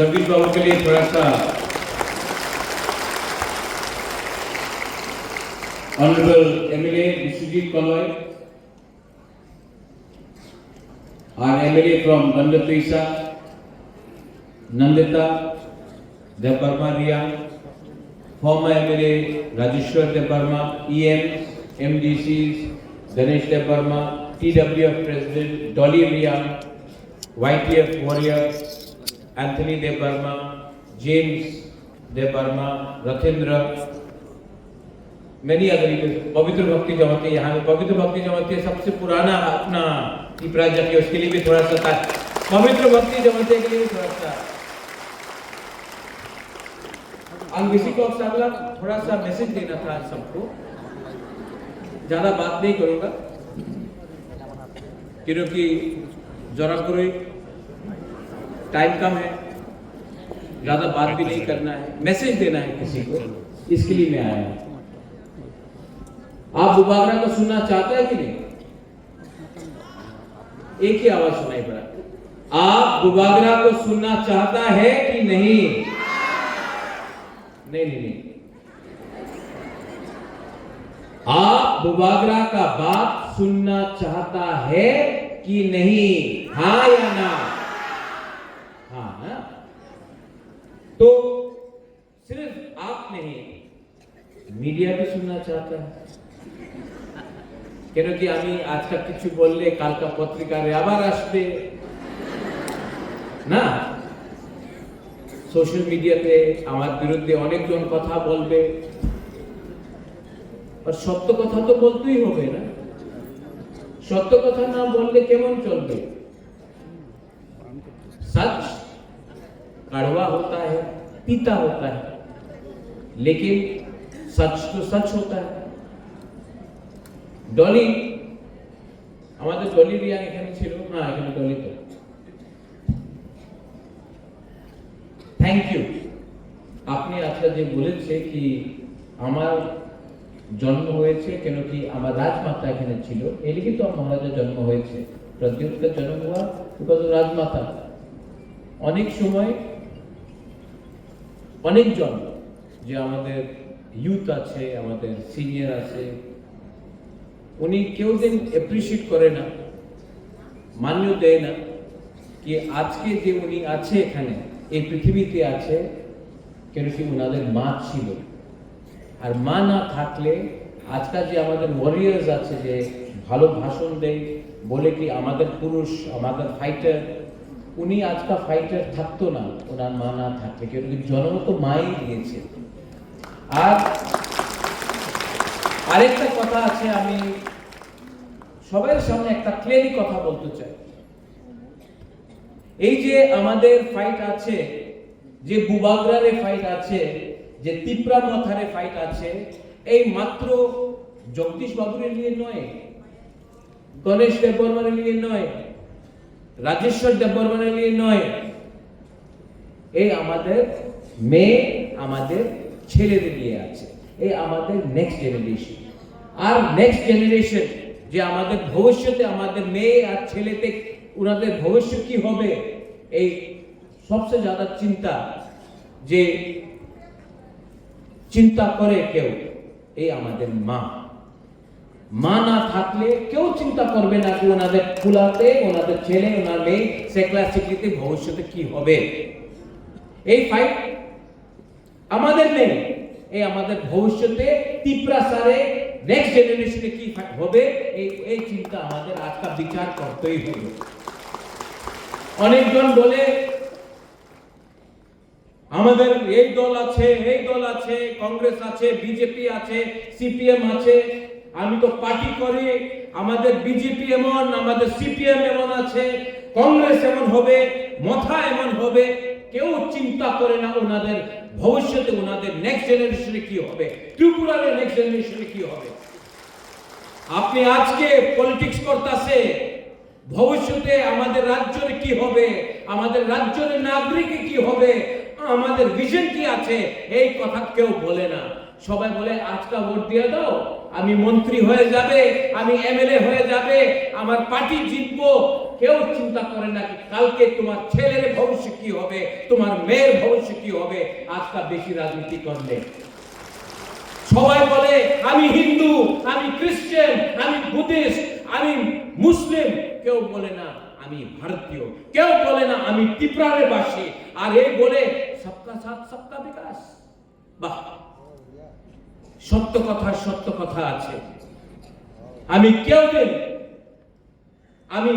जगदीश बाबू के लिए थोड़ा सा honourable MLA Biswajit Kalai, our MLA from Gandapisa, Nandita Debarma Ria, former MLA Rajeshwar Debarma, EM, MDCs, Ganesh Debarma, TWF President Dolly Ria, YTF Warrior, Anthony Debarma, James Debarma, Rathendra, many other leaders. पवित्र भक्ति जमात है यहाँ में, पवित्र भक्ति जमात है सबसे पुराना अपना प्राजक है, उसके लिए भी थोड़ा सा था। पवित्र भक्ति जमात के लिए भी थोड़ा सा अंग्रेजी को अगला थोड़ा सा मैसेज देना था सबको। ज्यादा बात नहीं करूंगा क्योंकि जरा कोई टाइम कम है, ज्यादा बात भी नहीं करना है, मैसेज देना है किसी को, इसके लिए मैं आया हूं। आप बुबागरा को सुनना चाहते हैं कि नहीं? एक ही आवाज सुनाई पड़ा। आप बुबागरा को सुनना चाहता है कि नहीं? नहीं। आप बुबागरा का बात सुनना चाहता है कि नहीं? हाँ या ना? हाँ ना? तो सिर्फ आप नहीं, मीडिया भी सुनना चाहता है। क्योंकि আমি আজকে কিছু বললে কালকা পত্রিকায় আবার আসবে না, সোশ্যাল মিডিয়াতে আমার বিরুদ্ধে অনেকজন কথা বলবে, আর সত্য কথা তো বলতেই হবে না, সত্য কথা না বললে কেমন চলবে? सच कड़वा होता है, तीता होता है, लेकिन सच तो सच होता है। डॉली আমাদের ডলি রিয়া এখানে ছিল না, এখানে ডলি তো থ্যাংক ইউ। আপনি আজকে যে বলেছে কি আমার জন্ম হয়েছে কেন কি আমার রাজমাতা এখানে ছিল, এই লিখে তো মহারাজের জন্ম হয়েছে, প্রদ্যোৎ का जन्म हुआ बिकॉज রাজমাতা। অনেক সময় অনেকজন যে আমাদের ইউথ আছে, আমাদের সিনিয়র আছে, উনি কেউ দিন অ্যাপ্রিশিয়েট করে না, মান্য দেয় না कि আজকে যে উনি আছে এখানে এই পৃথিবীতে আছে কেন কি ওনাদের মা ছিল। আর মা না থাকলে আজকাল যে আমাদের ওয়ারিয়ার্স আছে যে ভালো ভাষণ দেয়, বলে কি আমাদের পুরুষ, আমাদের ফাইটার, উনি আজকা ফাইটার থাকতো না ওনার মা না থাকলে, কেন কি জন্ম তো মাই দিয়েছে। আর আরেকটা কথা আছে, আমি সবার সামনে একটা ক্লিয়ারলি কথা বলতে চাই। এই যে আমাদের ফাইট আছে, যে বুবাগরারে ফাইট আছে, যে তিপ্রা মথারে ফাইট আছে, এই মাত্র জগদীশ বাবুর লিয়ে নয়, গণেশ দেববর্মার লিয়ে নয়, রাজেশ্বর দেববর্মার লিয়ে নয়, এই আমাদের মেয়ে, আমাদের ছেলেদের নিয়ে আছে, এই আমাদের নেক্সট জেনারেশন। আর নেক্সট জেনারেশন যে আমাদের ভবিষ্যতে আমাদের মেয়ে আর ছেলেতে ওনাদের ভবিষ্যৎ কি হবে, এই সবচেয়ে ज्यादा চিন্তা যে চিন্তা করে কেউ, এই আমাদের মা। মা না থাকলে কেউ চিন্তা করবে না যে ওনাদের ফুলাতে, ওনাদের ছেলে, ওনার মেয়ে সেকলা সিকলিতে ভবিষ্যতে কি হবে। এই ফাইট আমাদের নেই, এই আমাদের ভবিষ্যতে তিপ্রা সারে নেক্সট জেনারেশনে কি হবে, এই চিন্তা আমাদের আজকাল বিচার করতেই হবে। অনেকজন বলে আমাদের এই দল আছে, এই দল আছে, কংগ্রেস আছে, বিজেপি আছে, সিপিএম আছে, আমি তো পার্টি করি, আমাদের বিজেপি এমন, আমাদের সিপিএম এমন আছে, কংগ্রেস এমন হবে, মথা এমন হবে। কেউ চিন্তা করে না ওনাদের ভবিষ্যতে, ওনাদের নেক্সট জেনারেশনে কি হবে, ত্রিপুরার নেক্সট জেনারেশনে কি হবে। আপনি আজকে পলিটিক্স করতেছে, ভবিষ্যতে আমাদের রাজ্যের কি হবে, আমাদের রাজ্যের নাগরিক কি হবে, আমাদের ভিশন কি আছে, এই কথা কেউ বলে না। সবাই বলে আজকা ভোট দিয়ে দাও, আমি মন্ত্রী হয়ে যাবে, আমি এমএলএ হয়ে যাবে, আমার পার্টি জিতবো, কেউ চিন্তা করে না কি কালকে তোমার ছেলের ভবিষ্য কি হবে, তোমার মেয়ের ভবিষ্য কি হবে আজকাল বেশি রাজনীতি করলে। সবাই বলে আমি হিন্দু, আমি খ্রিস্টান, আমি বুদ্ধিস্ট, আমি মুসলিম, কেউ বলে না আমি ভারতীয়, কেউ বলে না আমি ত্রিপুরার বাসী, আর এই বলে সবকা সাথ সবকা বিকাশ। বাহ, সত্য কথা আছে। আমি কেউ দিন আমি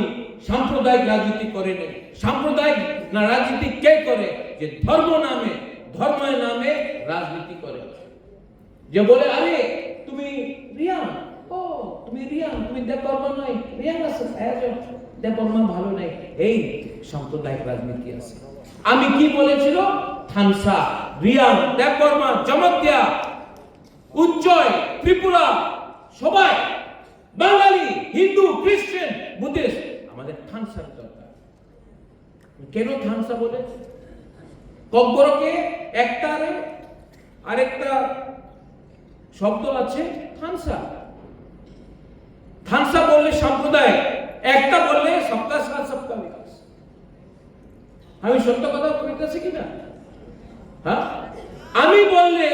সাম্প্রদায়িক রাজনীতি করে নেই। সাম্প্রদায়িক রাজনীতি কে করে? যে ধর্মের নামে রাজনীতি করে, যে বলে আরে তুমি রিয়াং, ও তুমি রিয়াং, তুমি দেববর্মা নয়, রিয়াং আছে দেববর্মা ভালো নাই, এই সাম্প্রদায়িক রাজনীতি আছে। আমি কি বলেছিল? থানসা, রিয়াং, দেববর্মা, জমতিয়া, উজ্জয়, ত্রিপুরা, সবাই বাঙালি, হিন্দু, খ্রিস্টান, বুদ্ধিস্ট, আমাদের থানসার দরকার। কেন থানসা বলে? কব্বরকে একটারে আরেকটা শব্দ আছে থানসা। থানসা বললে সম্প্রদায়, একটা বললে সবকা সাথ সবকা বিকাশ। আমি সত্য কথা বলতেছি কিনা? হ্যাঁ, আমি বললে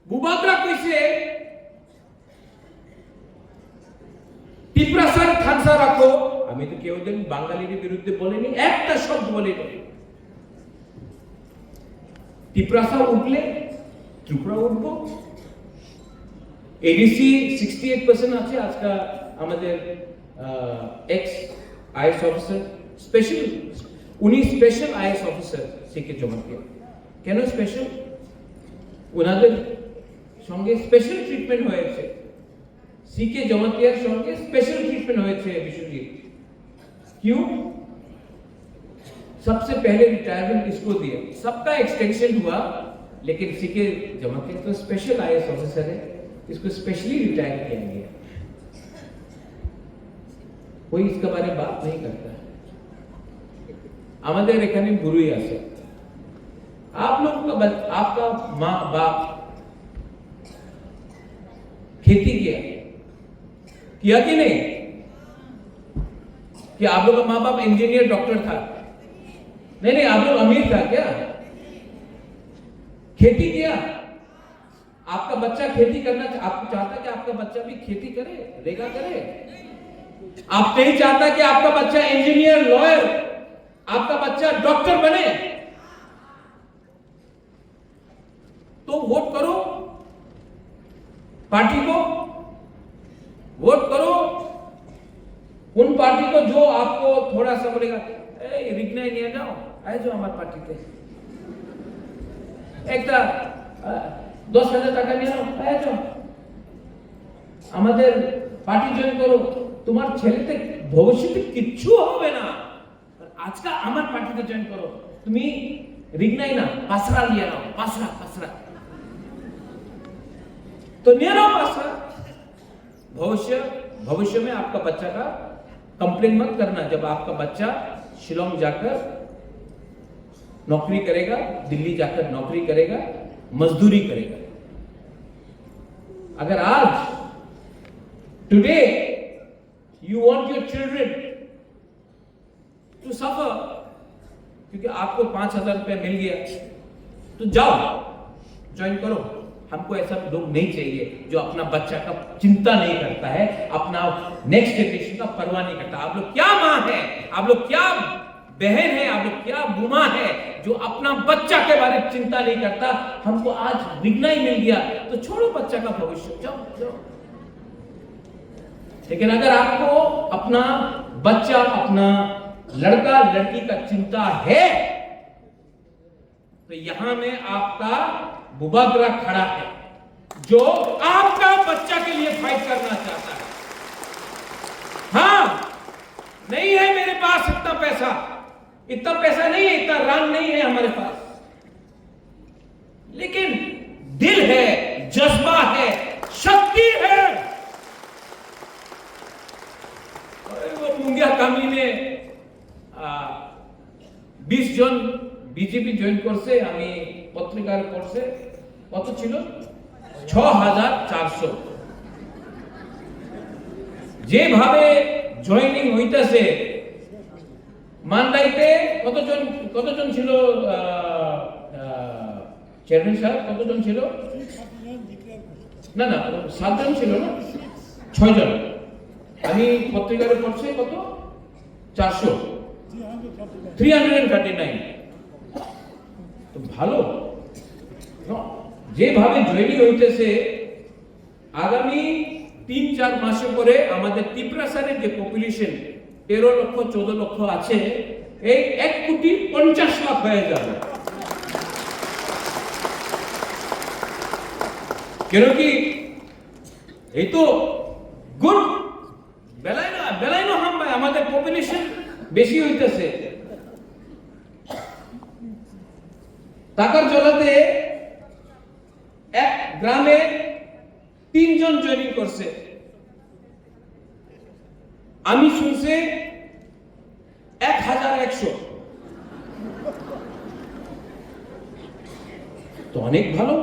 বুবাকরা কইছে ত্রিপুরাসার থানসা রাখো, আমি তো কেউ দিন বাঙালির বিরুদ্ধে বলিনি, একটা শব্দ বলিনি। ত্রিপুরাসা উঠলে ত্রিপুরা উঠবো। এডিসি 68% আছে আজকাল আমাদের এক্স আইএস অফিসার, স্পেশাল, উনি স্পেশাল আইএস অফিসার সিকে জমাতিয়া। কেন স্পেশাল? ওনাদের সঙ্গে স্পেশাল ট্রিটমেন্ট হয়েছে, सीके जमातियार সঙ্গে স্পেশাল ট্রিটমেন্ট হয়েছে বিশ্বজিৎ। क्यों? सबसे पहले रिटायरमेंट किसको दिया? सबका एक्सटेंशन हुआ, लेकिन सीके जमातियार तो स्पेशल आईएएस ऑफिसर है, इसको स्पेशली रिटायर किया गया। कोई इसके बारे में बात नहीं करता। আমাদের এখানে গুরুই আছে। आप लोग का आपका माँ बाप खेती किया कि नहीं? कि आप लोग का माँ बाप इंजीनियर डॉक्टर था? नहीं, आप लोग अमीर था क्या? खेती किया? आपका बच्चा खेती करना आप चाहता कि आपका बच्चा भी खेती करे, रेगा करे? आप नहीं चाहता कि आपका बच्चा इंजीनियर, लॉयर, आपका बच्चा डॉक्टर बने? तो वोट करो, पार्टी को वोट करो, उन पार्टी को जो आपको थोड़ा सा बोलेगा रिगना ही नहीं जाओ, आए जो हमारे पार्टी पे एक 10,000 টাকা নিয়ে নাও, আয় যাও আমাদের পার্টি জয়েন করো, তোমার ছেলেতে ভবিষ্যতে কিচ্ছু হবে না, আজকে আমার পার্টিতে জয়েন করো, তুমি रिगनाई ना पासरा लिया ना, पासरा तो नियर पासरा। भविष्य में आपका बच्चा का कंप्लेन मत करना। जब आपका बच्चा शिलोंग जाकर नौकरी करेगा, दिल्ली जाकर नौकरी करेगा, मजदूरी करेगा, अगर आज today you want your children to suffer क्योंकि आपको 5,000 रुपया मिल गया, तो जाओ ज्वाइन करो। हमको ऐसा लोग नहीं चाहिए जो अपना बच्चा का चिंता नहीं करता है, अपना नेक्स्ट जनरेशन का परवाह नहीं करता। आप लोग क्या माँ है, आप लोग क्या बहन है, आप लोग क्या बुमा है जो अपना बच्चा के बारे में चिंता नहीं करता। हमको आज रिगना ही मिल गया तो छोड़ो बच्चा का भविष्य, जाओ। लेकिन अगर आपको अपना बच्चा, अपना लड़का लड़की का चिंता है तो यहां में आपका बुबागरा खड़ा है जो आपका बच्चा के लिए फाइट करना चाहता है। हां, नहीं है मेरे पास इतना पैसा नहीं है, इतना रंग नहीं है हमारे पास, लेकिन दिल है, जज्बा है, शक्ति है। वो मुंगिया कामी ने 20 জন বিজেপি জয়েন করছে। আমি পত্রিকার করছে কত ছিল 6,400। যেভাবে জয়েনিং হইতাছে মান্দাইতে কতজন ছিল চেয়ারম্যান সাহেব, কতজন ছিল? না 7 জন ছিল না, 6 জন। আমি পত্রিকারে পড়ছি কত, 400, 339। তো ভালো, যেভাবে জয়েনি হইতেছে, আগামী 3-4 মাসে পরে আমাদের ত্রিপুরাসারের যে পপুলেশন 13 লক্ষ 14 লক্ষ আছে, এই 1,50,00,000 হয়ে যাবে। কেন কি এই তো গুড বেলাই না হাম ভাই, আমাদের পপুলেশন বেশি হইতেছে। টাকার জলাতে এক গ্রামে 3 জন জয়েনিং করছে। আমি শুনছি 1100। তো অনেক ভালো।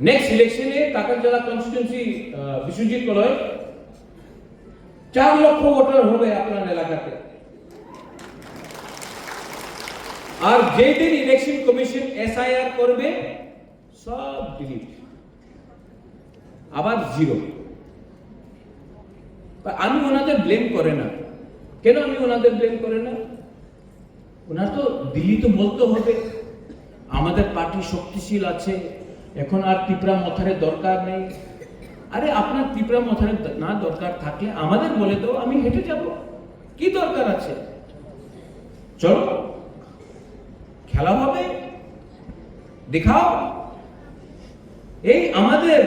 নেক্সট ইলেকশনে টাকার জেলা কনস্টিটিউয়েন্সি বিশ্বজিৎ কলয় 4 লক্ষ ভোটার হবে আপনার এলাকাতে। আর যেদিন ইলেকশন কমিশন এসআইআর করবে, সব ডিলিট, আবার 0। আমি ওনাদের ব্লেম করে না। কেন আমি ওনাদের ব্লেম করে না? ওনার তো দিল্লি তো বলতে হবে আমাদের পার্টি শক্তিশীল আছে, এখন আর ত্রিপুরা মথারের দরকার নেই। আরে আপনার ত্রিপুরা মথারের না দরকার থাকলে আমাদের বলে দাও, আমি হেঁটে যাব, কি দরকার আছে? চলো খেলা হবে, দেখাও। এই আমাদের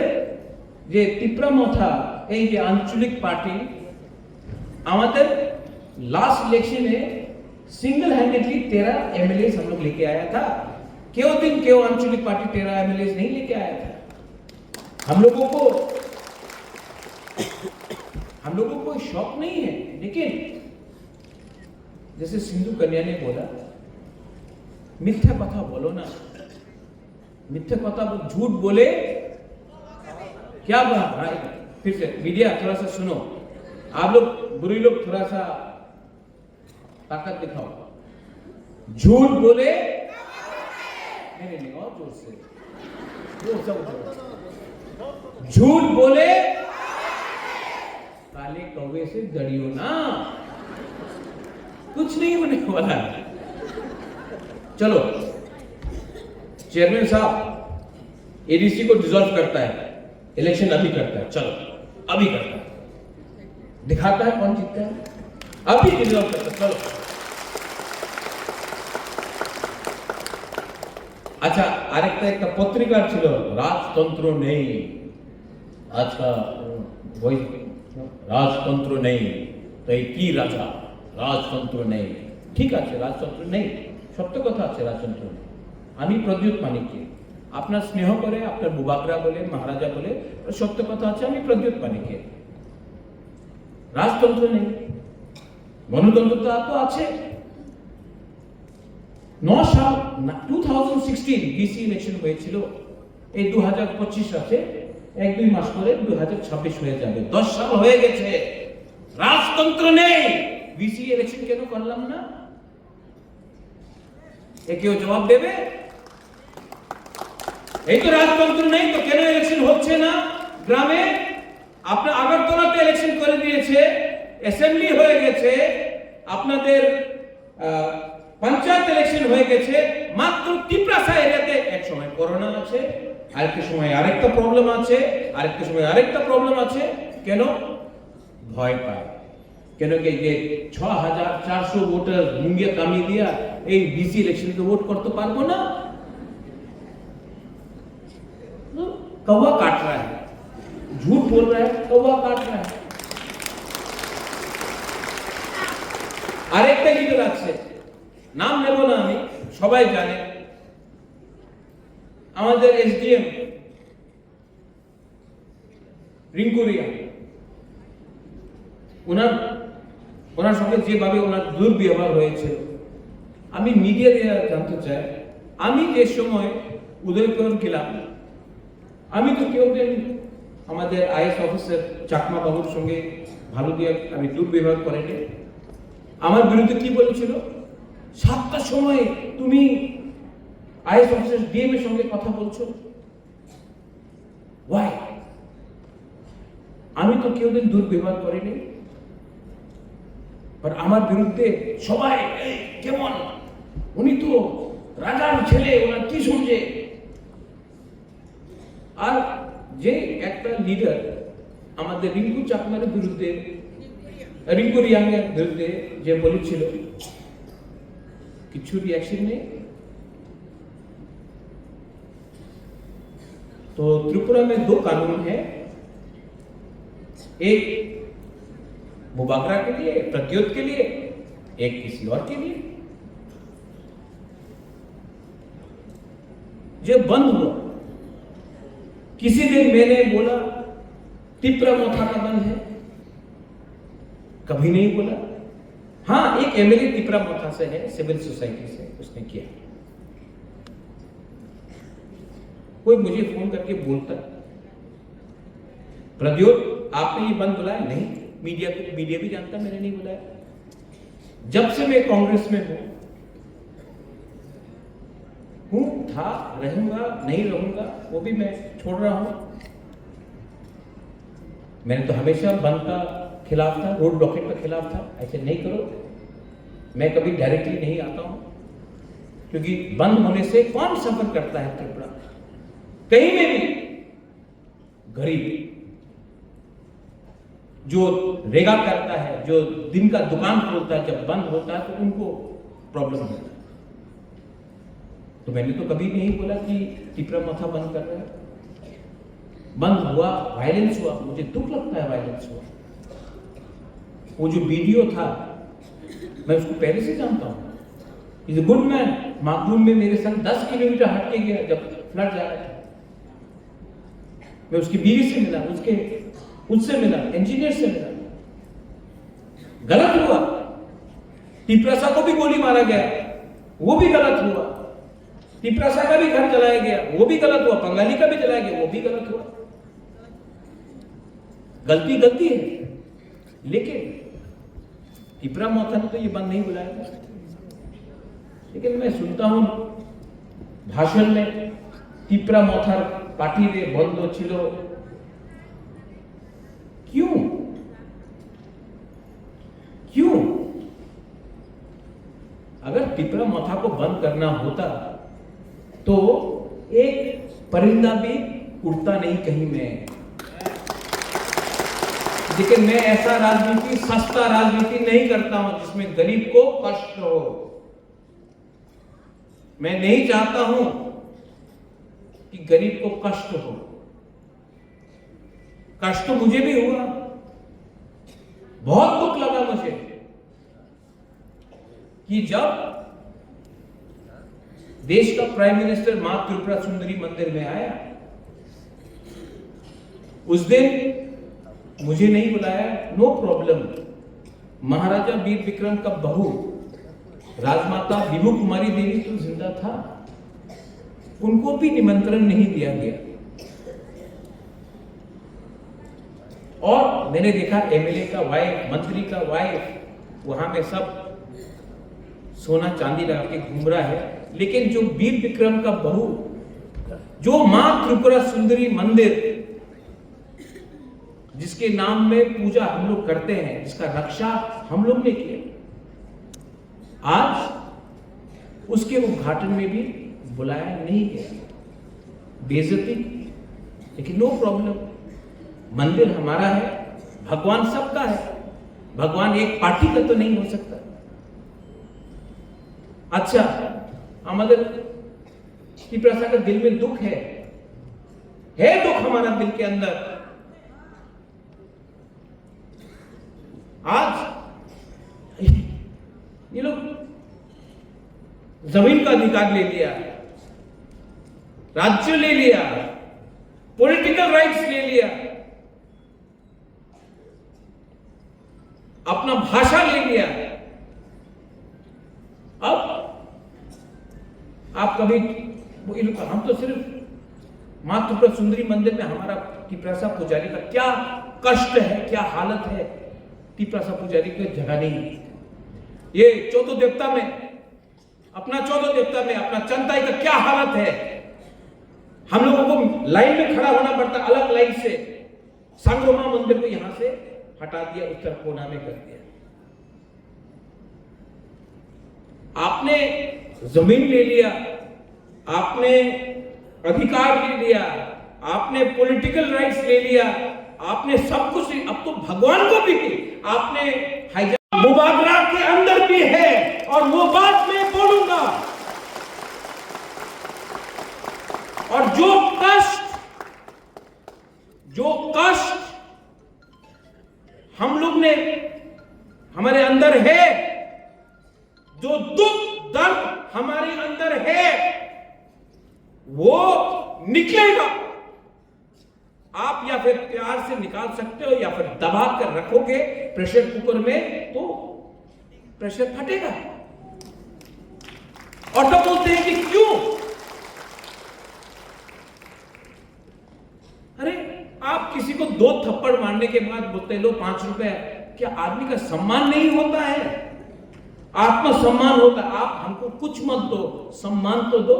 যে ত্রিপুরা মথা, এই যে আঞ্চলিক পার্টি, আমাদের लास्ट इलेक्शन में सिंगल हैंडेडली 13 एमएलए हम लोग लेके आया था। क्यों आंचलिक पार्टी 13 एमएलए नहीं लेके आया था? हम लोगों को शौक नहीं है। लेकिन जैसे सिंधु कन्या ने बोला, मिथ्या कथा बोलो ना, मिथ्या कथा झूठ बोले क्या बात भाई। फिर से मीडिया थोड़ा सा सुनो, आप लोग बुरी लोग थोड़ा सा ताकत दिखाओ। झूठ बोले नहीं और जोर से, झूठ बोले काले कौवे से डरियो ना, कुछ नहीं होने वाला। चलो चेयरमैन साहब एडीसी को डिसॉल्व करता है, इलेक्शन अभी करता है, चलो अभी करता है, दिखाता है कौन जीतता है, अभी डिसॉल्व करता है, चलो। আচ্ছা, আরেকটা একটা পত্রিকা ছিল রাজতন্ত্র নেই, আচ্ছা ওই রাজতন্ত্র নেই, তো এই কি রাজা, রাজতন্ত্র নেই। ঠিক আছে, রাজতন্ত্র নেই, সত্য কথা আছে, রাজতন্ত্র নেই। আমি প্রদ্যুৎ মানিককে আপনার স্নেহ করে, আপনার বুবাকরা বলে, মহারাজা বলে, সত্য কথা আছে, আমি প্রদ্যুৎ মানিককে। রাজতন্ত্র নেই, গণতন্ত্র তো আছে। 9 সাল 2016 ডিসি ইলেকশন হয়েছিল, এই 2025 আছে, 1-2 মাস পরে 2026 হয়ে যাবে, 10 সাল হয়ে গেছে, রাজতন্ত্র নেই। ডিসি ইলেকশন কেন করলাম না? কেউ জবাব দেবে? এই তো রাজতন্ত্র নেই, তো কেন ইলেকশন হচ্ছে না গ্রামে? আপনার আগরতলাতে ইলেকশন করে দিয়েছে, অ্যাসেম্বলি হয়ে গেছে, আপনাদের পঞ্চায়েত ইলেকশন হয়ে গেছে, মাত্র ত্রিপুরা এরিয়াতে এক সময় করোনা আছে, আরেকটা সময় আরেকটা প্রবলেম আছে, আরেকটা সময় আরেকটা প্রবলেম আছে। কেন? ভয় পায়। কেন কি যে 6,400 ভোটার মুঙ্গিয়া কামিয়ে দিয়া এই ডিসি ইলেকশনকে ভোট করতে পারবো না। कौवा काट रहा है, झूठ बोल रहा है, कौवा काट रहा है। আরেকটা লিডার আছে, নাম নেব না আমি, সবাই জানে, আমাদের এসডিএম রিঙ্কুরিয়া। ওনার সঙ্গে যেভাবে ওনার দুর্ব্যবহার হয়েছিল, আমি মিডিয়া দিয়ে জানতে চাই। আমি যে সময় উদয়পুর গেলাম, আমি তো কেউ আমাদের আইএস অফিসার চাকমা বাবুর সঙ্গে ভালো দিয়ে আমি দুর্ব্যবহার করিনি। আমার বিরুদ্ধে কি বলেছিল, 7টার সময় তুমি আইএস অফিসার ডিএম এর সঙ্গে কথা বলছো, ওয়াই? আমি তো কেউ দিন দুর্ব্যবহার করিনি, আর আমার বিরুদ্ধে সবাই কেমন, উনি তো রাজার ছেলে, ওনার কি শুনছে। আর যে একটা লিডার আমাদের রিঙ্কু চাকমার বিরুদ্ধে, রিঙ্কু রিয়াংয়ের বিরুদ্ধে যে বলেছিল, কিছু रिएक्शन नहीं। तो त्रिपुरा में 2 कानून है, एक मुबाकरा के लिए, प्रत्युत के लिए, एक किसी और के लिए। जो बंद हुआ, किसी दिन मैंने बोला तिप्रा मोथा का बंद है, कभी नहीं बोला। हाँ, एक एमएलए तिप्रा मोथा से है, सिविल सोसाइटी से, उसने किया। कोई मुझे फोन करके बोलता प्रद्योत आपने ये बंद बुलाया, नहीं, मीडिया भी जानता मैंने नहीं बुलाया। जब से मैं कांग्रेस में हूं था, रहूंगा, नहीं रहूंगा वो भी मैं छोड़ रहा हूं। मैंने तो हमेशा बंद का खिलाफ था, रोड ब्लॉकेट का खिलाफ था, ऐसे नहीं करो। मैं कभी डायरेक्टली नहीं आता हूं, क्योंकि बंद होने से कौन सफर करता है त्रिपुरा, कहीं में भी गरीब जो रेगा करता है, जो दिन का दुकान खोलता है, जब बंद होता है तो उनको प्रॉब्लम होता है। तो मैंने तो कभी नहीं बोला कि तिप्रा मोथा बंद कर रहा है। बंद हुआ, वायलेंस हुआ, मुझे दुख लगता है वायलेंस हुआ। वो जो वीडियो था, मैं उसको पहले से जानता हूं, इज गुड मैन। माकलूम में मेरे संग 10 किलोमीटर हट के गया जब फ्लड जा रहा था। मैं उसकी बीवी से मिला, उससे मिला, इंजीनियर से मिला। गलत हुआ, टिपरासा को भी गोली मारा गया, वो भी गलत हुआ। टिपरासा का भी घर जलाया गया, वो भी गलत हुआ। बंगाली का भी जलाया गया, वो भी गलत हुआ। गलती है, लेकिन टिपरा मोथा ने तो ये बंद नहीं बुलाया था। लेकिन मैं सुनता हूं भाषण में टिपरा मोथार पार्टी रे बंद छिलो, क्यों? अगर टिपरा मोथा को बंद करना होता तो एक परिंदा भी उड़ता नहीं कहीं में। लेकिन मैं ऐसा राजनीति, सस्ता राजनीति नहीं करता हूं जिसमें गरीब को कष्ट हो। मैं नहीं चाहता हूं कि गरीब को कष्ट हो। कष्ट तो मुझे भी हुआ, बहुत दुख लगा मुझे कि जब देश का प्राइम मिनिस्टर मां त्रिपुरा सुंदरी मंदिर में आया, उस दिन मुझे नहीं बुलाया, नो प्रॉब्लम। महाराजा वीर विक्रम का बहू राजमाता विभू कुमारी देवी तो जिंदा था, उनको भी निमंत्रण नहीं दिया गया। और मैंने देखा एमएलए का वाइफ, मंत्री का वाइफ वहां में सब सोना चांदी लगा के घूम रहा है, लेकिन जो वीर विक्रम का बहू, जो मां त्रिपुरा सुंदरी मंदिर जिसके नाम में पूजा हम लोग करते हैं, जिसका रक्षा हम लोग ने किया, आज उसके उद्घाटन में भी बुलाया नहीं गया, बेइज्जती। लेकिन नो प्रॉब्लम, मंदिर हमारा है, भगवान सबका है, भगवान एक पार्टी का तो नहीं हो सकता। अच्छा, हमारे टिपरासा का दिल में दुख है दुख हमारा दिल के अंदर। आज ये लोग जमीन का अधिकार ले लिया, राज्य ले लिया, पॉलिटिकल राइट्स ले लिया, अपना भाषा ले लिया। अब आप कभी हम तो सिर्फ मां त्रिपुरा सुंदरी मंदिर में हमारा टिपरासा पुजारी का क्या कष्ट है, क्या हालत है, टिपरासा पुजारी की जगह नहीं। ये चौदह देवता में, अपना चौदह देवता में अपना चंदाई का क्या हालत है। हम लोगों को लाइन में खड़ा होना पड़ता, अलग लाइन से। सांगोमा मंदिर को यहां से हटा दिया, उत्तर कोना में कर दिया। आपने जमीन ले लिया, आपने अधिकार ले लिया, आपने पॉलिटिकल राइट्स ले लिया, आपने सब कुछ। अब तो भगवान को भी आपने हाईजैक। मुबादला के अंदर भी है और वो बात मैं बोलूंगा। और जो कष्ट हम लोग ने हमारे अंदर है, जो दुख दर्द हमारे अंदर है, वो निकलेगा। आप या फिर प्यार से निकाल सकते हो या फिर दबा कर रखोगे प्रेशर कुकर में, तो प्रेशर फटेगा। और तब बोलते हैं कि क्यों? अरे आप किसी को 2 थप्पड़ मारने के बाद बोलते लो 5 रुपए, क्या आदमी का सम्मान नहीं होता है? आत्मसम्मान होता है। आप हमको कुछ मत दो, सम्मान तो दो।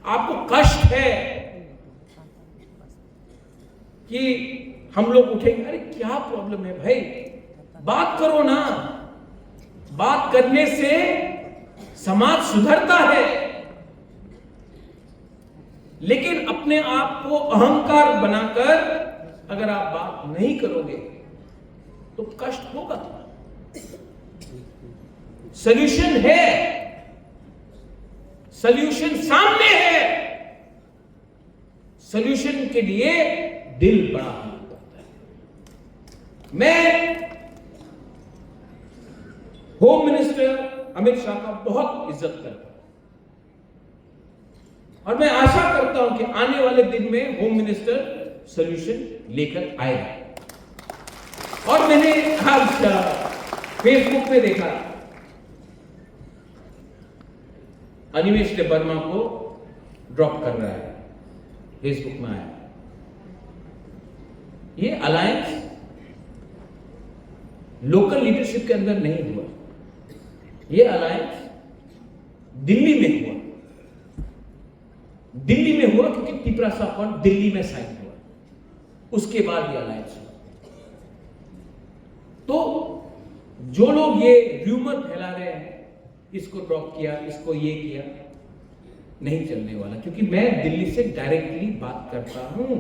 आपको कष्ट है कि हम लोग उठेंगे, अरे क्या प्रॉब्लम है भाई, बात करो ना। बात करने से समाज सुधरता है। लेकिन अपने आप को अहंकार बनाकर अगर आप बात नहीं करोगे तो कष्ट होगा। सॉल्यूशन है, सॉल्यूशन सामने है। सॉल्यूशन के लिए दिल बड़ा होना पड़ता है। मैं होम मिनिस्टर अमित शाह का बहुत इज्जत करता हूं और मैं आशा करता हूं कि आने वाले दिन में होम मिनिस्टर सॉल्यूशन लेकर आएगा। और मैंने आज फेसबुक पे देखा, अनिमेश वर्मा को ड्रॉप कर रहा है, फेसबुक में आया। ये अलायंस लोकल लीडरशिप के अंदर नहीं हुआ, ये अलायंस दिल्ली में हुआ। दिल्ली में हुआ क्योंकि तिपरासा अकॉर्ड दिल्ली में साइन हुआ, उसके बाद ये अलायंस हुआ। तो जो लोग ये र्यूमर फैला रहे हैं, इसको ड्रॉप किया, इसको ये किया, नहीं चलने वाला। क्योंकि मैं दिल्ली से डायरेक्टली बात करता हूं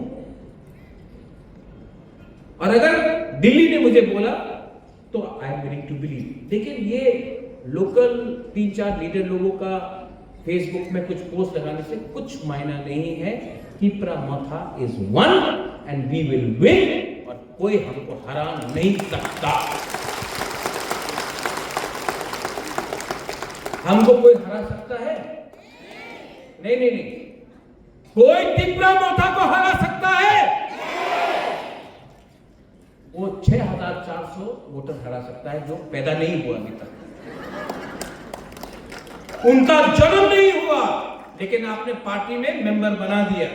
और अगर दिल्ली ने मुझे बोला तो I am willing to believe. लेकिन ये लोकल 3-4 लीडर लोगों का फेसबुक में कुछ पोस्ट लगाने से कुछ मायना नहीं है। Tipra Motha is one and we will win, और कोई हमको हरा नहीं सकता। हमको कोई हरा सकता है? नहीं नहीं नहीं, कोई तिपरामथा को हरा सकता है? वो 6400 वोटर हरा सकता है जो पैदा नहीं हुआ अभी तक, उनका जन्म नहीं हुआ, लेकिन आपने पार्टी में मेंबर बना दिया।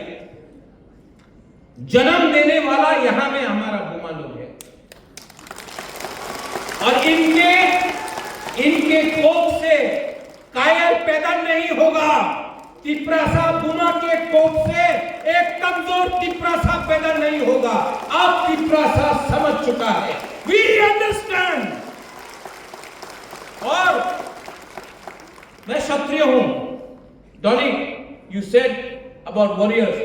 जन्म देने वाला यहां में हमारा बुमा लोग है और इनके कोख से कायर पैदा नहीं होगा। तिपरासा बुमा के कोख से एक कमजोर तिपरासा पैदा नहीं होगा। अब तिपरासा समझ चुका है, वी अंडरस्टैंड। और मैं क्षत्रिय हूं। Dolly, you said about warriors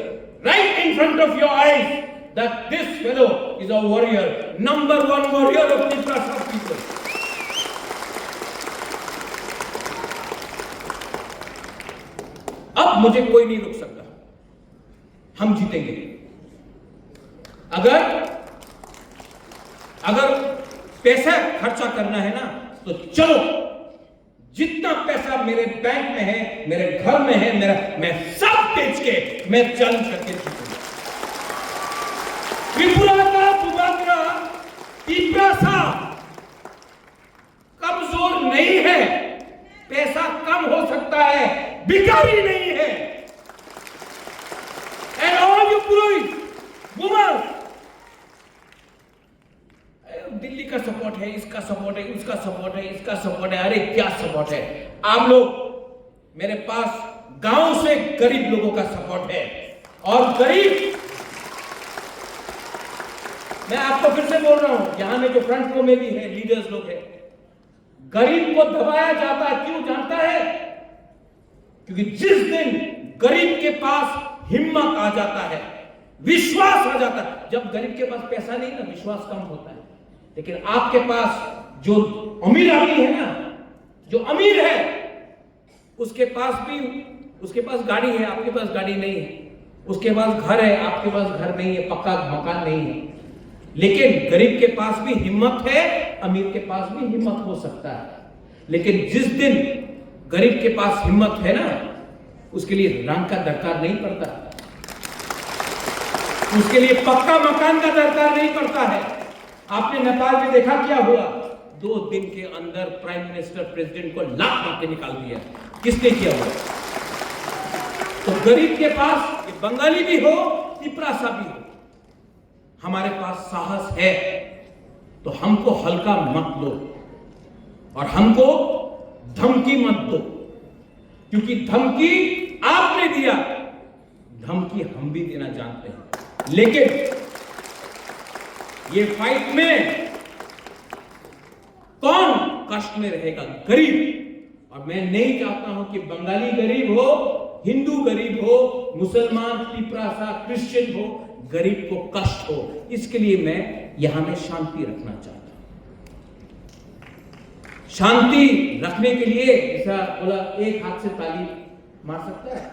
right in front of your eyes that this fellow is a warrior, number 1 warrior of Tiprasa people. अब मुझे कोई नहीं रोक सकता, हम जीतेंगे। अगर पैसा खर्चा करना है ना तो चलो, जितना पैसा मेरे बैंक में है, मेरे घर में है, मैं सब बेच के मैं चल करके जीतूंगा। त्रिपुरा का बुमाग्रा तिपरासा कमजोर नहीं है, पैसा कम हो सकता है, भिखारी नहीं है। And all you Purohit, woman, Delhi का सब है, इसका सपोर्ट है, उसका सपोर्ट है, इसका सपोर्ट है। अरे क्या सपोर्ट है? आप लोग, मेरे पास गांव से गरीब लोगों का सपोर्ट है। और गरीब, मैं आपको फिर से बोल रहा हूं, यहां में जो फ्रंट रो में भी है, लीडर्स लोग हैं, गरीब को दबाया जाता है। क्यों जानता है? क्योंकि जिस दिन गरीब के पास हिम्मत आ जाता है, विश्वास आ जाता है, जब गरीब के पास पैसा नहीं ना, विश्वास कम होता है। लेकिन आपके पास जो अमीर आदमी है ना, जो अमीर है, उसके पास गाड़ी है, आपके पास गाड़ी नहीं है, उसके पास घर है, आपके पास घर नहीं है, पक्का मकान नहीं है। लेकिन गरीब के पास भी हिम्मत है, अमीर के पास भी हिम्मत हो सकता है। लेकिन जिस दिन गरीब के पास हिम्मत है ना, उसके लिए रंग का दरकार नहीं पड़ता, उसके लिए पक्का मकान का दरकार नहीं पड़ता है। आपने नेपाल में देखा क्या हुआ? 2 दिन के अंदर प्राइम मिनिस्टर प्रेसिडेंट को लात मार के निकाल दिया। किसने किया हुआ? तो गरीब के पास, ये बंगाली भी हो, तिपरासा भी हो, हमारे पास साहस है, तो हमको हल्का मत लो और हमको धमकी मत दो। क्योंकि धमकी आपने दिया, धमकी हम भी देना जानते हैं। लेकिन ये फाइट में कौन कष्ट में रहेगा? गरीब। और मैं नहीं चाहता हूं कि बंगाली गरीब हो, हिंदू गरीब हो, मुसलमान, तिपरासा, क्रिश्चियन हो, गरीब को कष्ट हो। इसके लिए मैं यहां में शांति रखना चाहता हूं। शांति रखने के लिए ऐसा बोला, एक हाथ से ताली मार सकता है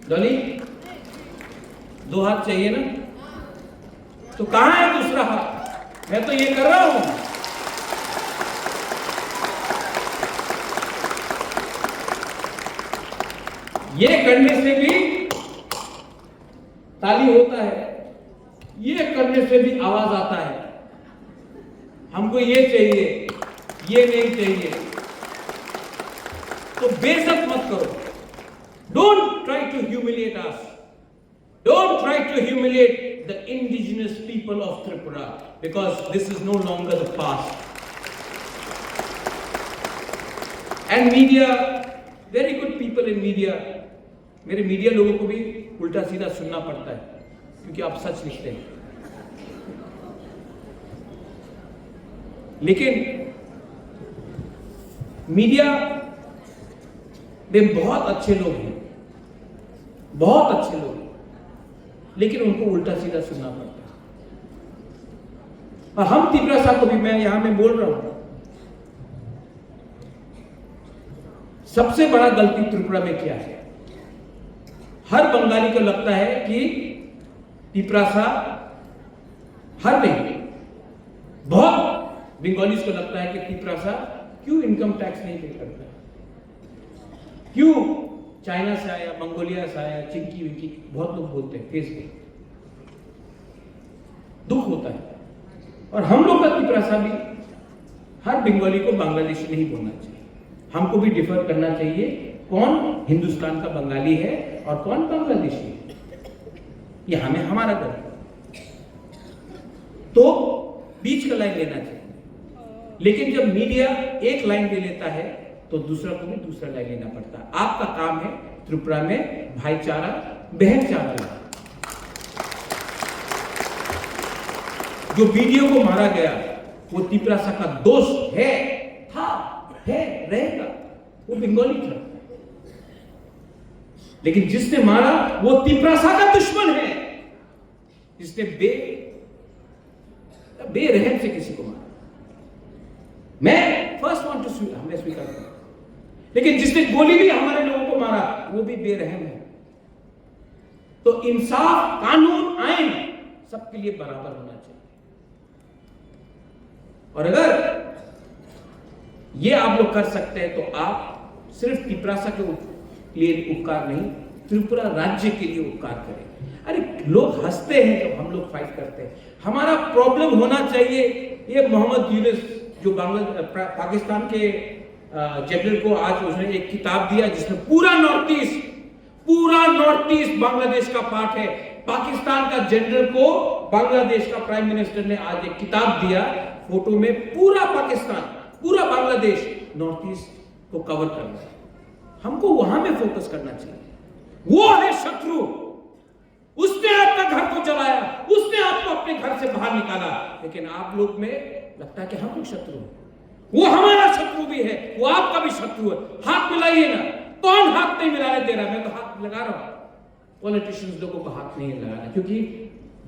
डॉली? 2 हाथ चाहिए ना? तो कहां है दूसरा हाथ? मैं तो ये कर रहा हूं। ये करने से भी ताली होता है, ये करने से भी आवाज आता है। हमको ये चाहिए, ये नहीं चाहिए। तो बेइज्जत मत करो। Don't try to humiliate us, don't try to humiliate the indigenous people of Tripura, because this is no longer the past. And media, very good people in media, मेरे मीडिया लोगों को भी उल्टा सीधा सुनना पड़ता है, क्योंकि आप सच लिखते हैं। लेकिन मीडिया में बहुत अच्छे लोग हैं, बहुत अच्छे लोग हैं, लेकिन उनको उल्टा सीधा सुनना पड़ता है। और हम तिपरासा को भी, मैं यहां में बोल रहा हूं, सबसे बड़ा गलती त्रिपुरा में क्या है? हर बंगाली को लगता है कि तिपरासा, हर नहीं, बहुत बंगालीज को लगता है कि तिपरासा क्यों इनकम टैक्स नहीं पे करता, क्यों चाइना से आया, मंगोलिया से आया, चिंकी विंकी, बहुत लोग बोलते हैं फेस पे, दुख होता है। और हम लोग का तिपरासा भी, हर बंगाली को बांग्लादेशी नहीं बोलना चाहिए, हमको भी डिफर करना चाहिए कौन हिंदुस्तान का बंगाली है और कौन बांग्लादेशी है। ये हमें हमारा घर है, तो बीच का लाइन लेना चाहिए। लेकिन जब मीडिया एक लाइन ले लेता है तो दूसरा को भी दूसरा लाइन लेना पड़ता है। आपका काम है त्रिपुरा में भाईचारा, बहनचारा। जो वीडियो को मारा गया वो तिपरासा का दोस्त है, था, है, रहेगा, वो बंगाली था। लेकिन जिसने मारा वो तिपरासा का दुश्मन है, जिसने बेरहम से किसी को मारा। मैं फर्स्ट वांट टू हमने स्वीकार किया, लेकिन जिसने गोली भी हमारे लोगों को मारा वो भी बेरहम है। तो इंसाफ, कानून, आइन सबके लिए बराबर होना चाहिए। और अगर ये आप लोग कर सकते हैं तो आप सिर्फ तिपरासा के लिए उपकार नहीं, त्रिपुरा राज्य के लिए उपकार करें। अरे लोग हंसते हैं जब हम लोग फाइट करते हैं। हमारा प्रॉब्लम होना चाहिए, ये मोहम्मद यूनुस जो पाकिस्तान के जनरल को आज उसने एक किताब दिया जिसमें पूरा नॉर्थ ईस्ट बांग्लादेश का पार्ट है। पाकिस्तान का जनरल को बांग्लादेश का प्राइम मिनिस्टर ने आज एक किताब दिया, फोटो में पूरा पाकिस्तान, पूरा बांग्लादेश, नॉर्थ ईस्ट को कवर करना है। हमको वहां में फोकस करना चाहिए। वो है शत्रु, उसने आपका घर को जलाया, उसने आपको अपने घर से बाहर निकाला, लेकिन आप लोग में लगता है कि हम लोग शत्रु हैं। वो हमारा शत्रु भी है, वो आपका भी शत्रु है। हाथ मिलाइए ना। कौन हाथ नहीं मिलाने दे रहा? मैं तो हाथ लगा रहा हूं। पॉलिटिशियंस लोगों को हाथ नहीं लगाना, क्योंकि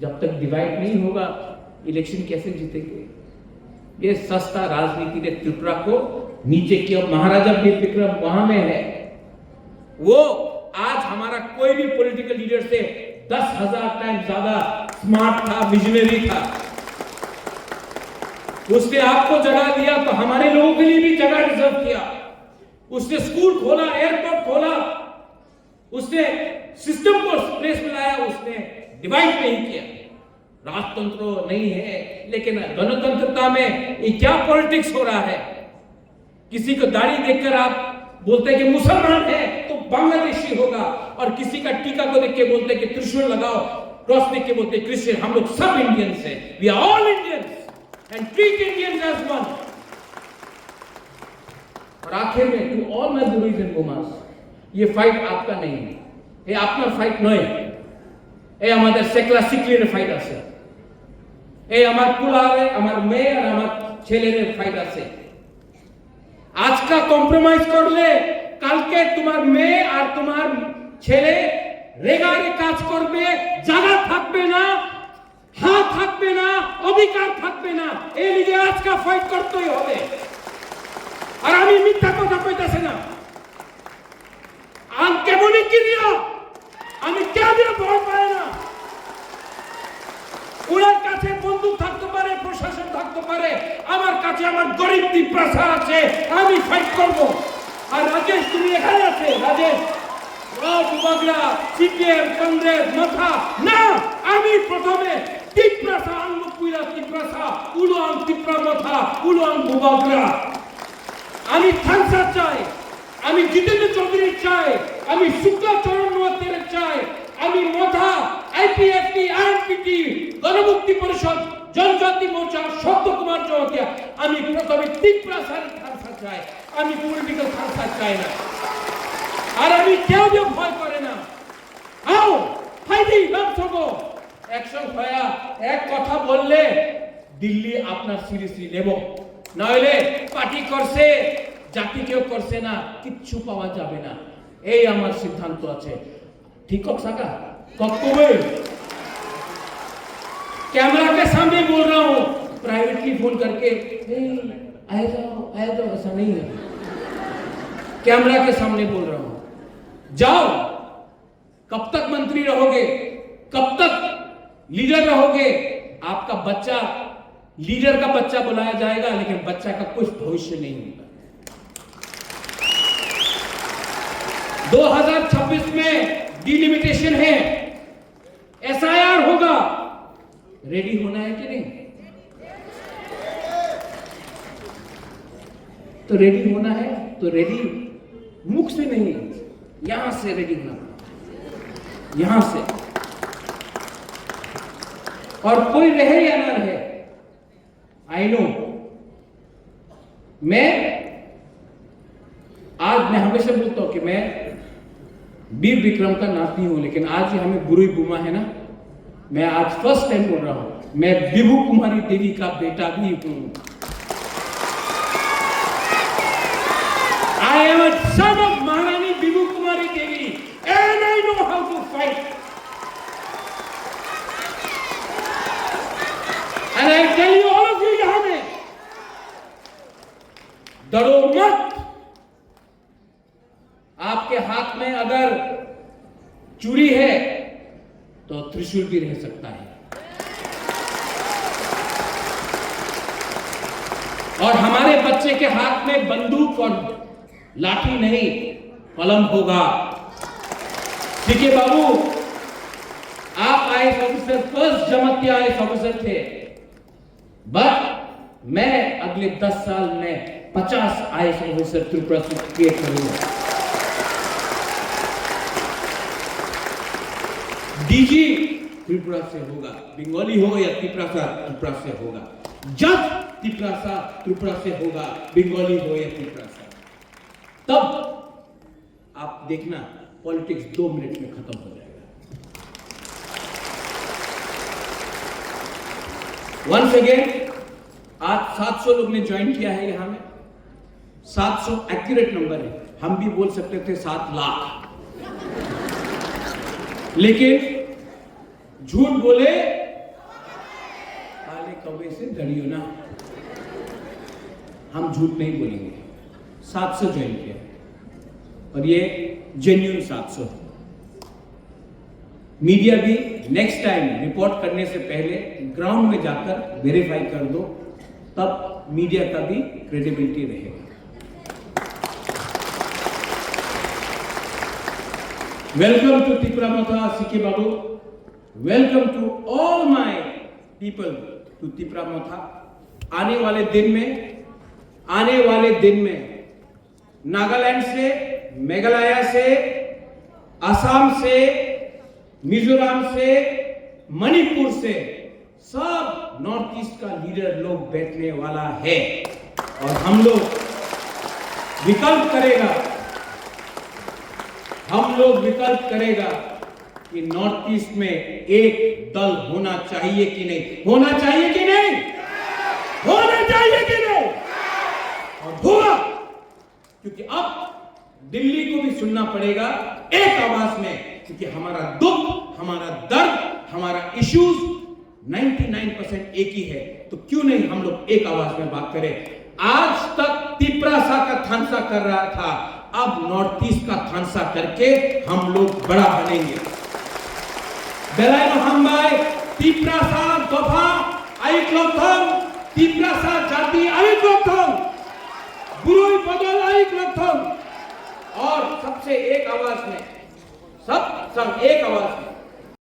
जब तक डिवाइड नहीं होगा इलेक्शन कैसे जीतेंगे? ये सस्ता राजनीति ने त्रिपुरा को नीचे किया। महाराजा वीर विक्रम वहां में है, वो आज हमारा कोई भी पॉलिटिकल लीडर से 10,000 टाइम ज्यादा स्मार्ट था, विजनरी था। उसने आपको जगह दिया तो हमारे लोगों के लिए भी जगह रिजर्व किया। उसने स्कूल खोला, एयरपोर्ट खोला, उसने सिस्टम को प्लेस में लाया, उसने डिवाइड नहीं किया। राजतंत्र नहीं है, लेकिन गणतंत्रता में ये क्या पॉलिटिक्स हो रहा है? किसी को दाढ़ी देखकर आप बोलते हैं कि मुसलमान है तो बांग्लादेशी होगा, और किसी का टीका को देख के बोलते हैं कि त्रिशूल लगाओ, क्रॉस देख के बोलते हैं क्रिश्चियन। हम लोग सब इंडियंस हैं, we are all Indians and treat Indians as one. और आखिर में to all my gurus and गुमास, ये फाइट आपका नहीं है, ये आपका फाइट नहीं है। ये हमारे सेक्ला सिक्लियर फाइट আছে, এই আমার পুলারে আমার মেয়ে আর আমার ছেলের ফাইট আছে। আজকা কম্প্রোমাইজ করলে কালকে তোমার মেয়ে আর তোমার ছেলে রেগারে কাজ করবে, জায়গা থাকবে না, হাত থাকবে না, অধিকার থাকবে না। এই লিগে আজকা ফাইট করতেই হবে। আর আমি মিথ্যা কথা কইতাছি না, আম কেমনই কিরিয়া, আমি কেমন ভয় পাই না। ওনার কাছে বন্দুক থাকতে পারে, প্রশাসন থাকতে পারে, আমার কাছে আমার গরিব তিপ্রাসা আছে, আমি ফাইট করব। আর রাজেশ তুমি এখানে আছে, রাজেশ যুবকরা সিপিএম কংগ্রেস মাথা না, আমি প্রথমে তিপ্রাসা আঙ্গুকুইলা তিপ্রাসা উলুয়াং তিপ্রা মাথা উলুয়াং যুবকরা। আমি থানসা চাই, আমি জিতেন্দ্র চৌধুরী চাই, আমি শুক্লাচরণ নোয়াতের চাই, আমি মথা আইপিএফটি আইএনপিটি গণমুক্তি পরিষদ জনজাতি মোর্চা শব্দ কুমার জওয়াতিয়া, আমি প্রথমে তিপ্রাসার খালসা চাই, আমি পলিটিক্যাল খালসা চাই না। আর আমি কেউ ভয় করে না। আও ফাইদি নাম সবো একশো ভয়া এক কথা বললে দিল্লি আপনার সিরিয়াসলি নেব, নইলে পার্টি করছে জাতি কেউ করছে না, কিচ্ছু পাওয়া যাবে না। এই আমার সিদ্ধান্ত আছে। ठीक हो सका कब कैमरा के सामने बोल रहा हूं, प्राइवेटली फोन करके आए जाओ ऐसा नहीं है। कैमरा के सामने बोल रहा हूं, जाओ। कब तक मंत्री रहोगे, कब तक लीडर रहोगे? आपका बच्चा लीडर का बच्चा बुलाया जाएगा, लेकिन बच्चा का कुछ भविष्य नहीं होगा। 2026 में डिलिमिटेशन है, एसआईआर होगा, रेडी होना है कि नहीं? तो रेडी होना है तो रेडी मुख से नहीं, यहां से रेडी होना, यहां से। और कोई रहे या ना रहे, आई नो, आज मैं हमेशा बोलता हूं कि मैं वीर विक्रम का नाती हूं, लेकिन आज ये हमें बुरी बुमा है ना, मैं आज फर्स्ट टाइम बोल रहा हूं, मैं विभू कुमारी देवी का बेटा भी हूं। I am a son of Maharani Vibhu Kumari Devi and I know how to fight. And I tell you all of you यहाँ में, डरो मत। आपके हाथ में अगर चूड़ी है तो त्रिशूल भी रह सकता है, और हमारे बच्चे के हाथ में बंदूक और लाठी नहीं, कलम होगा। ठीक है बाबू, आप आईएएस ऑफिसर, फर्स्ट जमाती आईएएस ऑफिसर थे, बट मैं अगले 10 साल में 50 आईएएस ऑफिसर त्रिपुरा से क्रिएट करूंगा। डीजी त्रिपुरा से होगा, बंगाली हो या त्रिपुरा से होगा, जज त्रिपुरा से होगा, बंगाली हो या त्रिपुरा से। तब आप देखना पॉलिटिक्स 2 मिनट में खत्म हो जाएगा। वंस अगेन आज 700 लोग ने ज्वाइन किया है यहां में। 700 एक्यूरेट नंबर है, हम भी बोल सकते थे 7 लाख, लेकिन झूठ बोले काले कौवे से डरियो ना, हम झूठ नहीं बोलेंगे। 700 ज्वाइन किया और ये जेन्युइन 700। मीडिया भी नेक्स्ट टाइम रिपोर्ट करने से पहले ग्राउंड में जाकर वेरीफाई कर दो, तब मीडिया का भी क्रेडिबिलिटी रहेगा। Welcome to Tripura Motha CK Babu, welcome to all my people to Tripura Motha. आने वाले दिन में नागालैंड से, मेघालय से, असम से, मिजोरम से, मणिपुर से सब नॉर्थ ईस्ट का लीडर लोग बैठने वाला है और हम लोग विकल्प करेगा कि नॉर्थ ईस्ट में एक दल होना चाहिए कि नहीं, होना चाहिए कि नहीं, होना चाहिए कि नहीं, और होगा। क्योंकि अब दिल्ली को भी सुनना पड़ेगा एक आवाज में, क्योंकि हमारा दुख, हमारा दर्द, हमारा इश्यूज 99% एक ही है। तो क्यों नहीं हम लोग एक आवाज में बात करें। आज तक त्रिपुरा का थानसा कर रहा था, अब नॉर्थ ईस्ट का थानसा करके हम लोग बड़ा बनेंगे। बेलायनो हमबाई त्रिपुरा दफा आइक्लथम, त्रिपुरा जाति आइक्लथम, बुरुई बदल आइक्लथम, और सबसे एक आवाज में, सब एक आवाज में